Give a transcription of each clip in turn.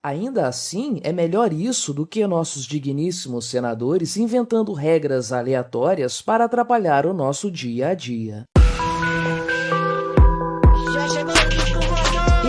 Ainda assim, é melhor isso do que nossos digníssimos senadores inventando regras aleatórias para atrapalhar o nosso dia a dia.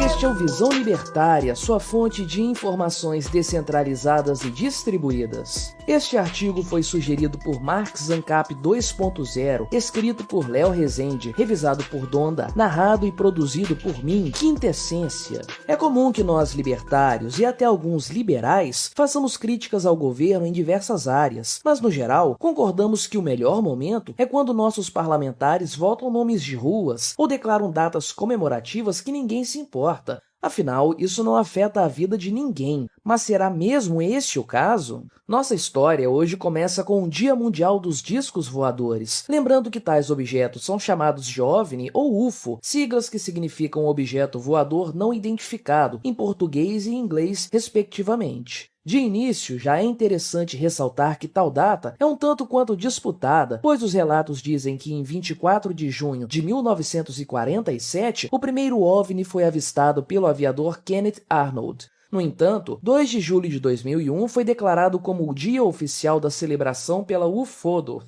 Este é o Visão Libertária, sua fonte de informações descentralizadas e distribuídas. Este artigo foi sugerido por Marx Ancap 2.0, escrito por Léo Rezende, revisado por Donda, narrado e produzido por mim, Quintessência. É comum que nós libertários e até alguns liberais façamos críticas ao governo em diversas áreas, mas no geral concordamos que o melhor momento é quando nossos parlamentares votam nomes de ruas ou declaram datas comemorativas que ninguém se importa. Afinal, isso não afeta a vida de ninguém. Mas será mesmo esse o caso? Nossa história hoje começa com o Dia Mundial dos Discos Voadores, lembrando que tais objetos são chamados de OVNI ou UFO, siglas que significam objeto voador não identificado, em português e inglês, respectivamente. De início, já é interessante ressaltar que tal data é um tanto quanto disputada, pois os relatos dizem que em 24 de junho de 1947, o primeiro OVNI foi avistado pelo aviador Kenneth Arnold. No entanto, 2 de julho de 2001 foi declarado como o dia oficial da celebração pela UFODO,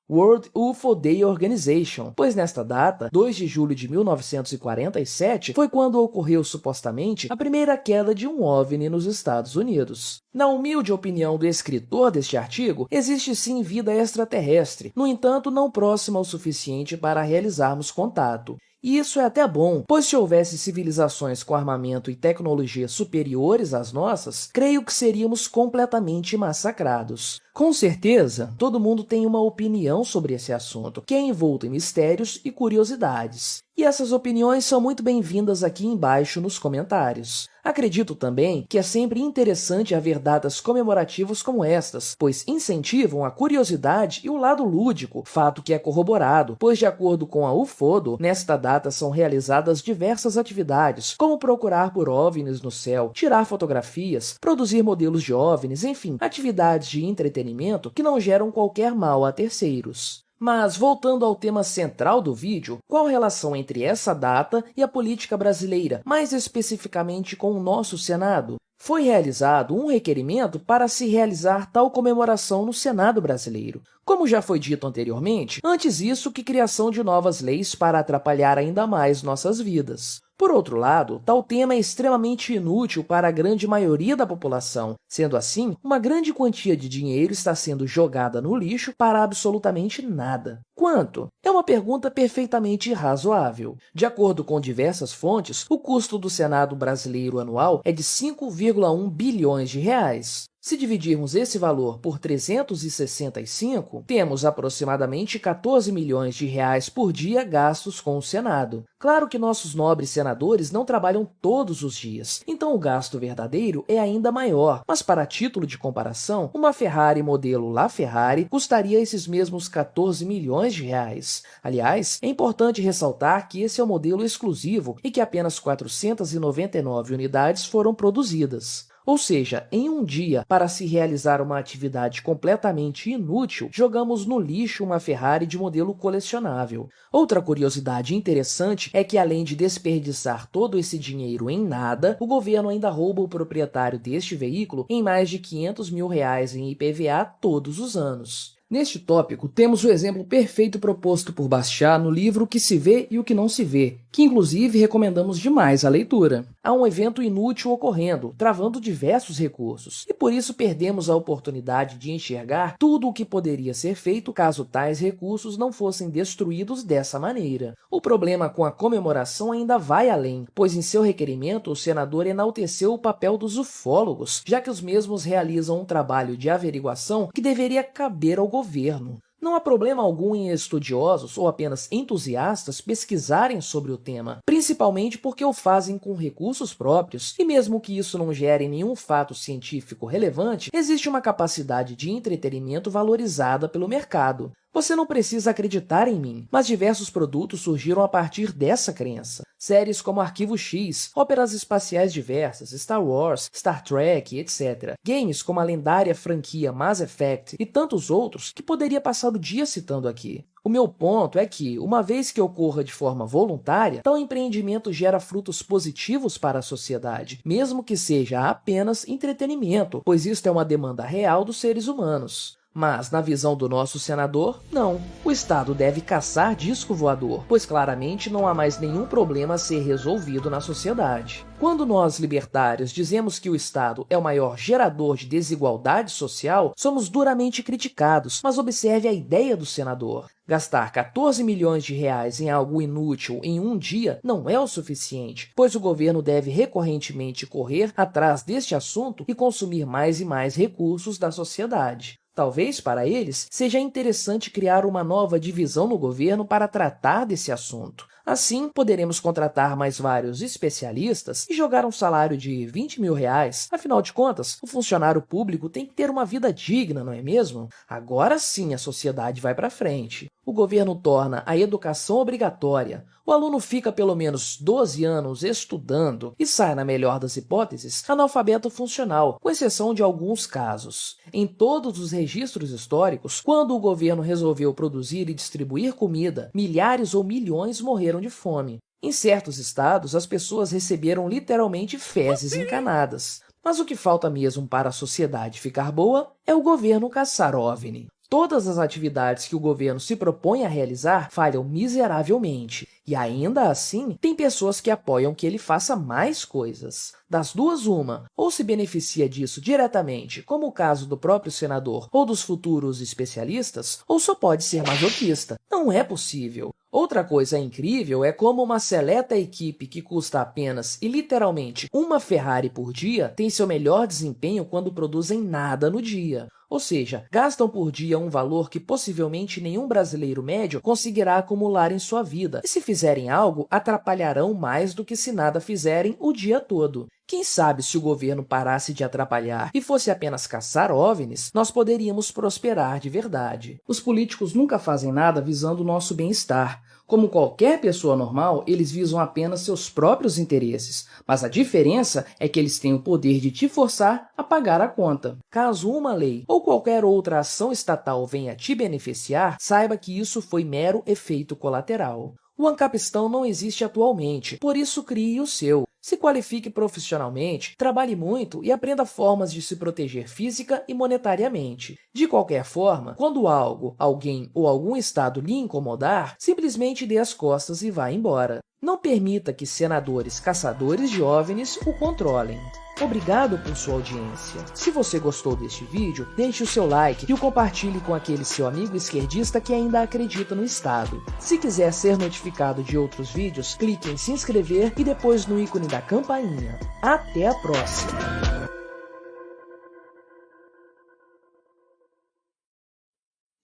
World UFO Day Organization, pois nesta data, 2 de julho de 1947, foi quando ocorreu supostamente a primeira queda de um OVNI nos Estados Unidos. Na humilde opinião do escritor deste artigo, existe sim vida extraterrestre, no entanto não próxima o suficiente para realizarmos contato. E isso é até bom, pois se houvesse civilizações com armamento e tecnologia superiores às nossas, creio que seríamos completamente massacrados. Com certeza, todo mundo tem uma opinião sobre esse assunto, que é envolto em mistérios e curiosidades. E essas opiniões são muito bem-vindas aqui embaixo nos comentários. Acredito também que é sempre interessante haver datas comemorativas como estas, pois incentivam a curiosidade e o lado lúdico, fato que é corroborado, pois de acordo com a UFODO, nesta data são realizadas diversas atividades, como procurar por OVNIs no céu, tirar fotografias, produzir modelos de OVNIs, enfim, atividades de entretenimento que não geram qualquer mal a terceiros. Mas, voltando ao tema central do vídeo, qual a relação entre essa data e a política brasileira, mais especificamente com o nosso Senado? Foi realizado um requerimento para se realizar tal comemoração no Senado brasileiro. Como já foi dito anteriormente, antes isso que criação de novas leis para atrapalhar ainda mais nossas vidas. Por outro lado, tal tema é extremamente inútil para a grande maioria da população. Sendo assim, uma grande quantia de dinheiro está sendo jogada no lixo para absolutamente nada. Quanto? É uma pergunta perfeitamente razoável. De acordo com diversas fontes, o custo do Senado brasileiro anual é de 5,1 bilhões de reais. Se dividirmos esse valor por 365, temos aproximadamente 14 milhões de reais por dia gastos com o Senado. Claro que nossos nobres senadores não trabalham todos os dias, então o gasto verdadeiro é ainda maior, mas para título de comparação, uma Ferrari modelo LaFerrari custaria esses mesmos 14 milhões de reais. Aliás, é importante ressaltar que esse é o modelo exclusivo e que apenas 499 unidades foram produzidas. Ou seja, em um dia, para se realizar uma atividade completamente inútil, jogamos no lixo uma Ferrari de modelo colecionável. Outra curiosidade interessante é que, além de desperdiçar todo esse dinheiro em nada, o governo ainda rouba o proprietário deste veículo em mais de 500 mil reais em IPVA todos os anos. Neste tópico, temos o exemplo perfeito proposto por Bastiat no livro O que se vê e o que não se vê, que inclusive recomendamos demais a leitura. Há um evento inútil ocorrendo, travando diversos recursos, e por isso perdemos a oportunidade de enxergar tudo o que poderia ser feito caso tais recursos não fossem destruídos dessa maneira. O problema com a comemoração ainda vai além, pois em seu requerimento o senador enalteceu o papel dos ufólogos, já que os mesmos realizam um trabalho de averiguação que deveria caber ao governo. Não há problema algum em estudiosos ou apenas entusiastas pesquisarem sobre o tema, principalmente porque o fazem com recursos próprios, e mesmo que isso não gere nenhum fato científico relevante, existe uma capacidade de entretenimento valorizada pelo mercado. Você não precisa acreditar em mim, mas diversos produtos surgiram a partir dessa crença. Séries como Arquivo X, óperas espaciais diversas, Star Wars, Star Trek, etc. Games como a lendária franquia Mass Effect e tantos outros que poderia passar o dia citando aqui. O meu ponto é que, uma vez que ocorra de forma voluntária, tal empreendimento gera frutos positivos para a sociedade, mesmo que seja apenas entretenimento, pois isto é uma demanda real dos seres humanos. Mas, na visão do nosso senador, não. O Estado deve caçar disco voador, pois claramente não há mais nenhum problema a ser resolvido na sociedade. Quando nós, libertários, dizemos que o Estado é o maior gerador de desigualdade social, somos duramente criticados, mas observe a ideia do senador. Gastar 14 milhões de reais em algo inútil em um dia não é o suficiente, pois o governo deve recorrentemente correr atrás deste assunto e consumir mais e mais recursos da sociedade. Talvez, para eles, seja interessante criar uma nova divisão no governo para tratar desse assunto. Assim, poderemos contratar mais vários especialistas e jogar um salário de 20 mil reais. Afinal de contas, o funcionário público tem que ter uma vida digna, não é mesmo? Agora sim a sociedade vai para frente. O governo torna a educação obrigatória. O aluno fica pelo menos 12 anos estudando e sai, na melhor das hipóteses, analfabeto funcional, com exceção de alguns casos. Em todos os registros históricos, quando o governo resolveu produzir e distribuir comida, milhares ou milhões morreram de fome. Em certos estados, as pessoas receberam literalmente fezes encanadas. Mas o que falta mesmo para a sociedade ficar boa é o governo caçar OVNI. Todas as atividades que o governo se propõe a realizar falham miseravelmente. E ainda assim, tem pessoas que apoiam que ele faça mais coisas. Das duas, uma, ou se beneficia disso diretamente, como o caso do próprio senador ou dos futuros especialistas, ou só pode ser masoquista. Não é possível. Outra coisa incrível é como uma seleta equipe que custa apenas e literalmente uma Ferrari por dia tem seu melhor desempenho quando produzem nada no dia. Ou seja, gastam por dia um valor que possivelmente nenhum brasileiro médio conseguirá acumular em sua vida, e se fizerem algo, atrapalharão mais do que se nada fizerem o dia todo. Quem sabe se o governo parasse de atrapalhar e fosse apenas caçar OVNIs, nós poderíamos prosperar de verdade. Os políticos nunca fazem nada visando o nosso bem-estar. Como qualquer pessoa normal, eles visam apenas seus próprios interesses, mas a diferença é que eles têm o poder de te forçar a pagar a conta. Caso uma lei ou qualquer outra ação estatal venha te beneficiar, saiba que isso foi mero efeito colateral. O Ancapistão não existe atualmente, por isso crie o seu. Se qualifique profissionalmente, trabalhe muito e aprenda formas de se proteger física e monetariamente. De qualquer forma, quando algo, alguém ou algum estado lhe incomodar, simplesmente dê as costas e vá embora. Não permita que senadores caçadores de OVNIs o controlem. Obrigado por sua audiência. Se você gostou deste vídeo, deixe o seu like e o compartilhe com aquele seu amigo esquerdista que ainda acredita no Estado. Se quiser ser notificado de outros vídeos, clique em se inscrever e depois no ícone da campainha. Até a próxima!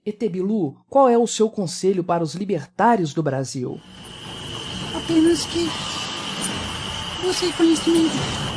Etebilu, qual é o seu conselho para os libertários do Brasil? Apenas que busque conhecimento.